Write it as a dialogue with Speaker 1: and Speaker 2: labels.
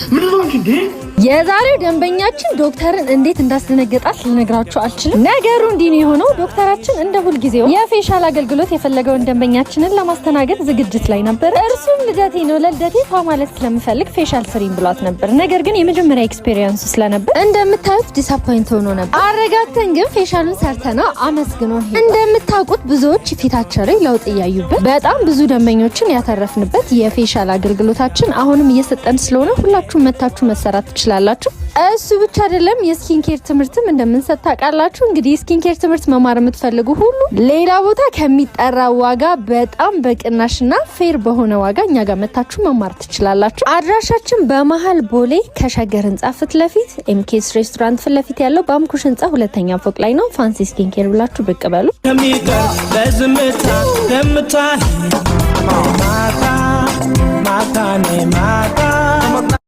Speaker 1: ምንድነው እንዴ?
Speaker 2: የዛሬው ደንበኛችን ዶክተርን እንዴት እንዳስደነገጣት ልነግራችሁ አልችልም። ነገሩ እንዲህ ነው የሆነው። ዶክተራችን እንደ ሁል ጊዜው የፌሻል አገልግሎት የፈለገውን ደንበኛችንን ለማስተናገድ ዝግጅት ላይ ነበር። እርሱም ልደቴ ነው ለልደቴ ፋ ማለት ስለምፈልግ ፌሻል ስሪን ብሏት ነበር። ነገር ግን የመጀመሪያ ኤክስፒሪየንስ ስለነበር እንደምታዩት ዲስአፖይንት ሆኖ ነበር። አረጋግተን ግን ፌሻሉን ሰርተና አመስግኖን ሄደ። እንደምታውቁት ብዙዎች ፊታቸው ላይ ለውጥ እያዩበት በጣም ብዙ ደንበኞችን ያተረፍንበት የፌሻል አገልግሎታችን አሁንም እየሰጠን ስለሆነ ሁላችሁም መታችሁ መሰራት ትችላላችሁ። እሱ ብቻ አይደለም የስኪን ኬር ትምህርትም እንደምንሰጥ ታውቃላችሁ። እንግዲህ የስኪን ኬር ትምህርት መማር የምትፈልጉ ሁሉ ሌላ ቦታ ከሚጠራ ዋጋ በጣም በቅናሽና ፌር በሆነ ዋጋ እኛ ጋር መታችሁ መማር ትችላላችሁ። አድራሻችን በመሃል ቦሌ ከሸገር ህንጻ ፊት ለፊት ኤምኬስ ሬስቶራንት ፊት ለፊት ያለው ባምኩሽ ህንጻ ሁለተኛ ፎቅ ላይ ነው። ፋንሲ ስኪን ኬር ብላችሁ ብቅ በሉ።
Speaker 3: ማታ